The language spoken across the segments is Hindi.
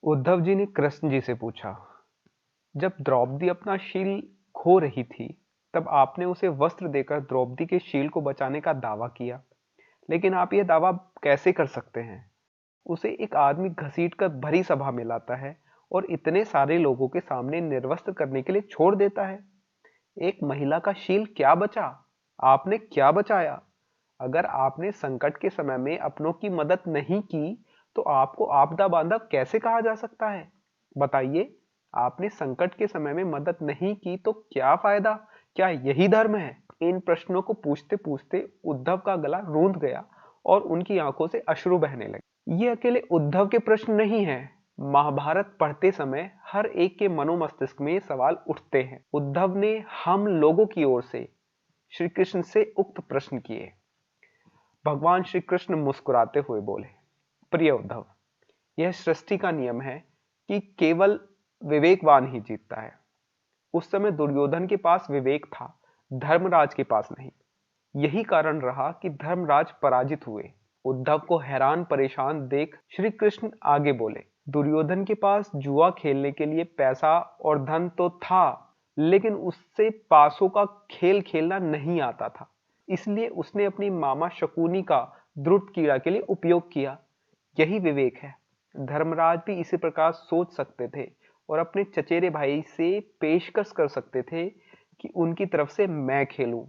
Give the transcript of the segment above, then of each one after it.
उद्धव जी ने कृष्ण जी से पूछा, जब द्रौपदी अपना शील खो रही थी, तब आपने उसे वस्त्र देकर द्रौपदी के शील को बचाने का दावा किया। लेकिन आप यह दावा कैसे कर सकते हैं? उसे एक आदमी घसीट कर भरी सभा में लाता है और इतने सारे लोगों के सामने निर्वस्त्र करने के लिए छोड़ देता है। एक महिला का शील क्या बचा? आपने क्या बचाया? अगर आपने संकट के समय में अपनों की मदद नहीं की, तो आपको आपदा बांधव कैसे कहा जा सकता है? बताइए, आपने संकट के समय में मदद नहीं की तो क्या फायदा? क्या यही धर्म है? इन प्रश्नों को पूछते पूछते उद्धव का गला रूंध गया और उनकी आंखों से अश्रु बहने लगे। ये अकेले उद्धव के प्रश्न नहीं है। महाभारत पढ़ते समय हर एक के मनोमस्तिष्क में ये सवाल उठते हैं। उद्धव ने हम लोगों की ओर से श्री कृष्ण से उक्त प्रश्न किए। भगवान श्री कृष्ण मुस्कुराते हुए बोले, प्रिय उद्धव, यह सृष्टि का नियम है कि केवल विवेकवान ही जीतता है। उस समय दुर्योधन के पास विवेक था, धर्मराज के पास नहीं। यही कारण रहा कि धर्मराज पराजित हुए। उद्धव को हैरान परेशान देख श्री कृष्ण आगे बोले, दुर्योधन के पास जुआ खेलने के लिए पैसा और धन तो था, लेकिन उससे पासों का खेल खेलना नहीं आता था। इसलिए उसने अपनी मामा शकुनी का द्रुत कीड़ा के लिए उपयोग किया। यही विवेक है। धर्मराज भी इसी प्रकार सोच सकते थे और अपने चचेरे भाई से पेशकश कर सकते थे कि उनकी तरफ से मैं खेलूं।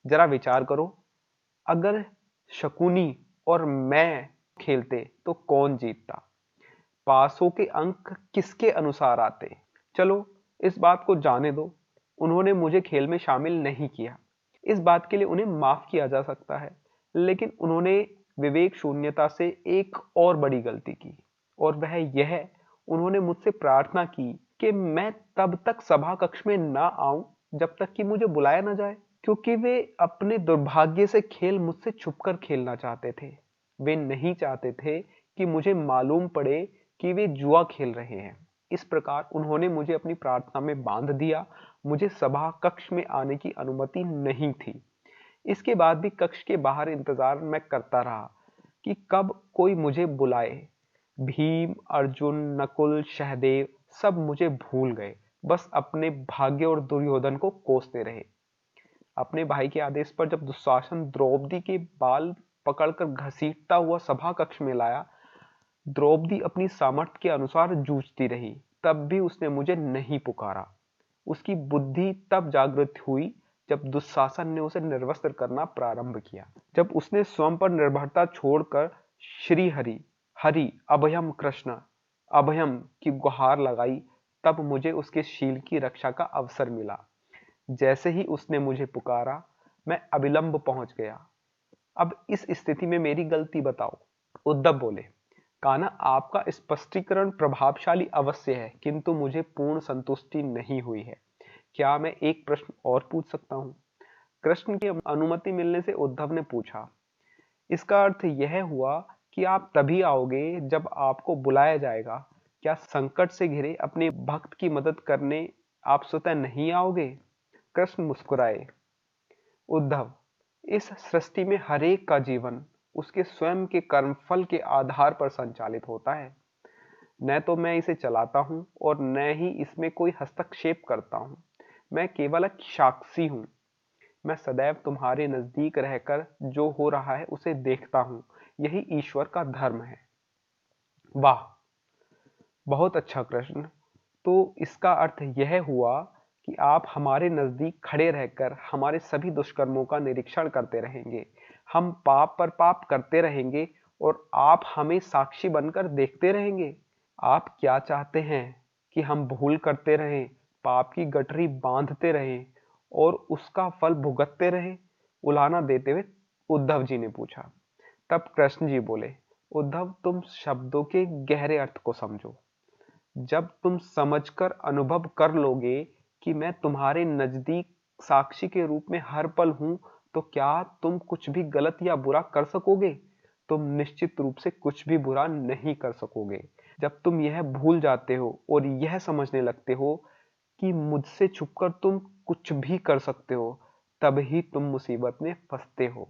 जरा विचार करो, अगर शकुनी और मैं खेलते तो कौन जीतता? पासों के अंक किसके अनुसार आते? चलो, इस बात को जाने दो। उन्होंने मुझे खेल में शामिल नहीं किया। इस बात के लिए उन्हें माफ किया जा सकता है, लेकिन उन्होंने विवेक शून्यता से एक और बड़ी गलती की, और वह यह, उन्होंने मुझसे प्रार्थना की कि मैं तब तक सभा कक्ष में ना आऊं जब तक कि मुझे बुलाया ना जाए, क्योंकि वे अपने दुर्भाग्य से खेल मुझसे छुपकर खेलना चाहते थे। वे नहीं चाहते थे कि मुझे मालूम पड़े कि वे जुआ खेल रहे हैं। इस प्रकार उन्होंने मुझे अपनी प्रार्थना में बांध दिया। मुझे सभा कक्ष में आने की अनुमति नहीं थी। इसके बाद भी कक्ष के बाहर इंतजार मैं करता रहा कि कब कोई मुझे बुलाए। भीम, अर्जुन, नकुल, सहदेव सब मुझे भूल गए, बस अपने भाग्य और दुर्योधन को कोसते रहे। अपने भाई के आदेश पर जब दुशासन द्रौपदी के बाल पकड़कर घसीटता हुआ सभा कक्ष में लाया, द्रौपदी अपनी सामर्थ्य के अनुसार जूझती रही, तब भी उसने मुझे नहीं पुकारा। उसकी बुद्धि तब जागृत हुई जब दुशासन ने उसे निर्वस्त्र करना प्रारंभ किया। जब उसने स्वयं पर निर्भरता छोड़कर श्री हरि, हरि अभयम कृष्ण अभयम की गुहार लगाई, तब मुझे उसके शील की रक्षा का अवसर मिला। जैसे ही उसने मुझे पुकारा, मैं अविलंब पहुंच गया। अब इस स्थिति में मेरी गलती बताओ। उद्धव बोले, कान्हा, आपका स्पष्टीकरण प्रभावशाली अवश्य है, किंतु मुझे पूर्ण संतुष्टि नहीं हुई है। क्या मैं एक प्रश्न और पूछ सकता हूँ? कृष्ण की अनुमति मिलने से उद्धव ने पूछा, इसका अर्थ यह हुआ कि आप तभी आओगे जब आपको बुलाया जाएगा। क्या संकट से घिरे अपने भक्त की मदद करने आप स्वतः नहीं आओगे? कृष्ण मुस्कुराए, उद्धव, इस सृष्टि में हरेक का जीवन उसके स्वयं के कर्मफल के आधार पर संचालित होता है। न तो मैं इसे चलाता हूं और न ही इसमें कोई हस्तक्षेप करता हूं। मैं केवल एक साक्षी हूं। मैं सदैव तुम्हारे नजदीक रहकर जो हो रहा है उसे देखता हूं। यही ईश्वर का धर्म है। वाह, बहुत अच्छा कृष्ण। तो इसका अर्थ यह हुआ कि आप हमारे नजदीक खड़े रहकर हमारे सभी दुष्कर्मों का निरीक्षण करते रहेंगे। हम पाप पर पाप करते रहेंगे और आप हमें साक्षी बनकर देखते रहेंगे। आप क्या चाहते हैं कि हम भूल करते रहें, पाप की गठरी बांधते रहें और उसका फल भुगतते रहें? उलाहना देते हुए उद्धव जी ने पूछा। तब कृष्ण जी बोले, उद्धव, तुम शब्दों के गहरे अर्थ को समझो। जब तुम समझकर अनुभव कर लोगे कि मैं तुम्हारे नजदीक साक्षी के रूप में हर पल हूं, तो क्या तुम कुछ भी गलत या बुरा कर सकोगे? तुम निश्चित रूप से कुछ भी बुरा नहीं कर सकोगे। जब तुम यह भूल जाते हो और यह समझने लगते हो कि मुझसे छुपकर तुम कुछ भी कर सकते हो, तब ही तुम मुसीबत में फंसते हो।